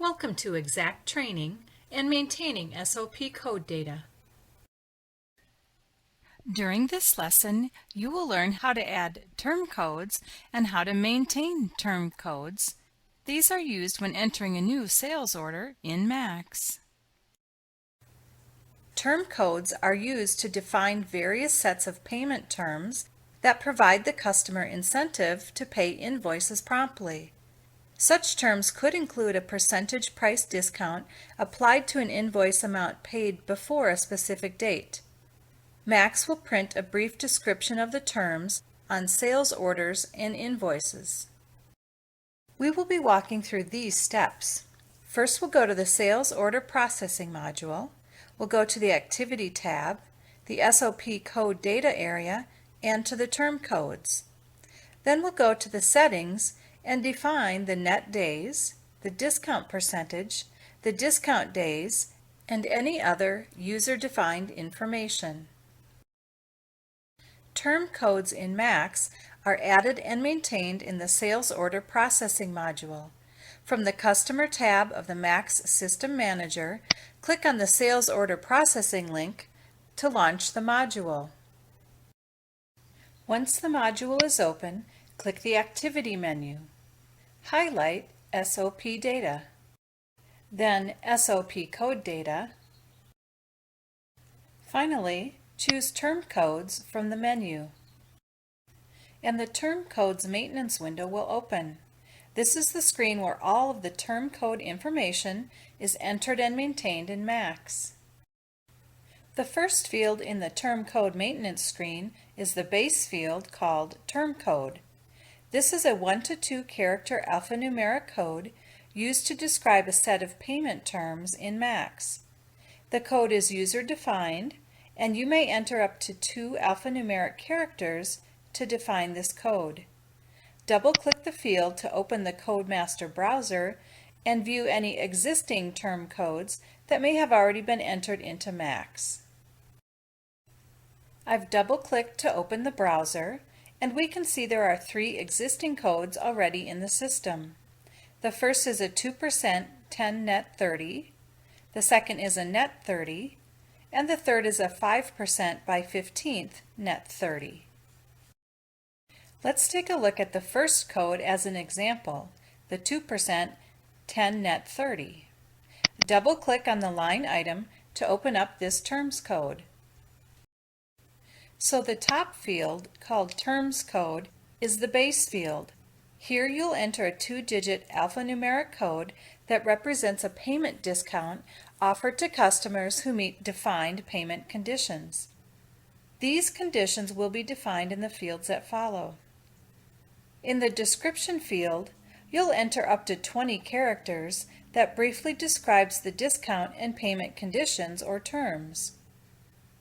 Welcome to Exact Training and Maintaining SOP Code Data. During this lesson, you will learn how to add term codes and how to maintain term codes. These are used when entering a new sales order in MAX. Term codes are used to define various sets of payment terms that provide the customer incentive to pay invoices promptly. Such terms could include a percentage price discount applied to an invoice amount paid before a specific date. MAX will print a brief description of the terms on sales orders and invoices. We will be walking through these steps. First, we'll go to the Sales Order Processing module. We'll go to the Activity tab, the SOP Code Data area, and to the Term Codes. Then we'll go to the Settings and define the net days, the discount percentage, the discount days, and any other user-defined information. Term codes in MAX are added and maintained in the Sales Order Processing module. From the Customer tab of the MAX System Manager, click on the Sales Order Processing link to launch the module. Once the module is open, click the Activity menu. Highlight SOP Data, then SOP Code Data. Finally, choose Term Codes from the menu, and the Term Codes Maintenance window will open. This is the screen where all of the term code information is entered and maintained in MAX. The first field in the Term Code Maintenance screen is the base field called Term Code. This is a 1 to 2 character alphanumeric code used to describe a set of payment terms in MAX. The code is user-defined, and you may enter up to 2 alphanumeric characters to define this code. Double-click the field to open the Codemaster browser and view any existing term codes that may have already been entered into MAX. I've double-clicked to open the browser, and we can see there are 3 existing codes already in the system. The first is a 2% 10 net 30, the second is a net 30, and the third is a 5% by 15th net 30. Let's take a look at the first code as an example, the 2% 10 net 30. Double-click on the line item to open up this terms code. So the top field, called Terms Code, is the base field. Here you'll enter a 2-digit alphanumeric code that represents a payment discount offered to customers who meet defined payment conditions. These conditions will be defined in the fields that follow. In the description field, you'll enter up to 20 characters that briefly describes the discount and payment conditions or terms.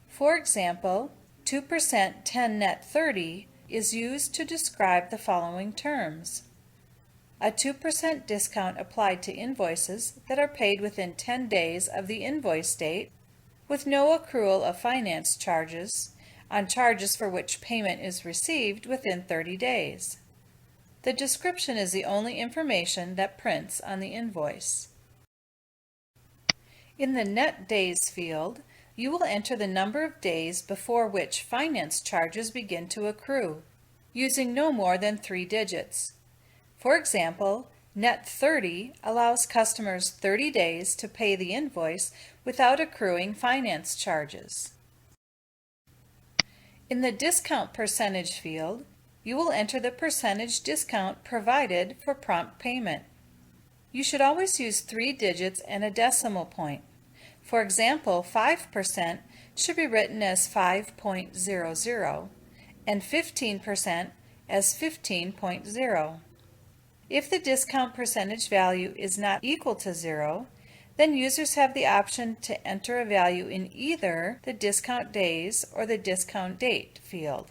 For example, 2% 10 net 30 is used to describe the following terms. A 2% discount applied to invoices that are paid within 10 days of the invoice date, with no accrual of finance charges on charges for which payment is received within 30 days. The description is the only information that prints on the invoice. In the Net Days field, you will enter the number of days before which finance charges begin to accrue, using no more than 3 digits. For example, net 30 allows customers 30 days to pay the invoice without accruing finance charges. In the Discount Percentage field, you will enter the percentage discount provided for prompt payment. You should always use 3 digits and a decimal point. For example, 5% should be written as 5.00 and 15% as 15.0. If the discount percentage value is not equal to 0, then users have the option to enter a value in either the discount days or the discount date field.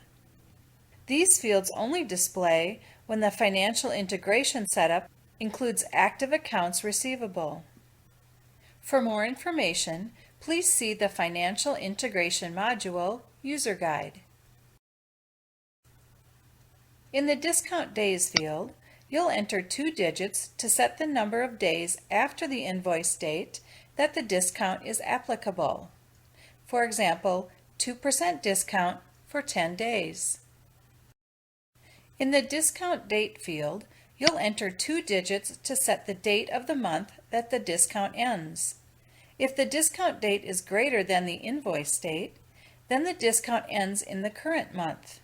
These fields only display when the financial integration setup includes active accounts receivable. For more information, please see the Financial Integration Module User Guide. In the Discount Days field, you'll enter 2 digits to set the number of days after the invoice date that the discount is applicable. For example, 2% discount for 10 days. In the discount date field, you'll enter 2 digits to set the date of the month that the discount ends. If the discount date is greater than the invoice date, then the discount ends in the current month.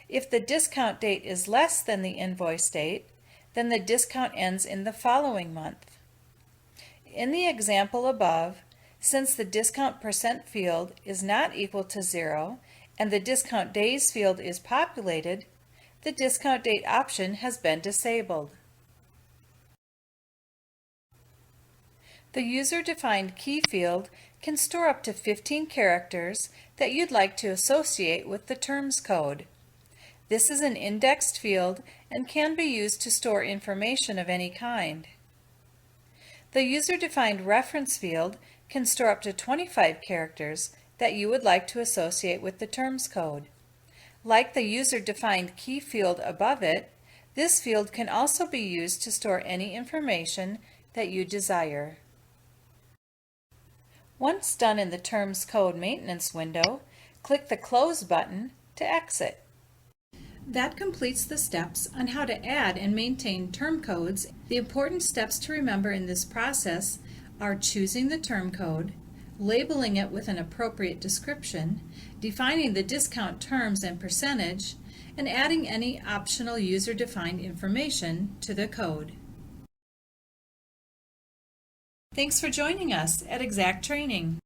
If the discount date is less than the invoice date, then the discount ends in the following month. In the example above, since the discount percent field is not equal to 0 and the discount days field is populated, the discount date option has been disabled. The user-defined key field can store up to 15 characters that you'd like to associate with the terms code. This is an indexed field and can be used to store information of any kind. The user-defined reference field can store up to 25 characters that you would like to associate with the terms code. Like the user-defined key field above it, this field can also be used to store any information that you desire. Once done in the Terms Code Maintenance window, click the Close button to exit. That completes the steps on how to add and maintain term codes. The important steps to remember in this process are choosing the term code, labeling it with an appropriate description, defining the discount terms and percentage, and adding any optional user-defined information to the code. Thanks for joining us at Exact Training.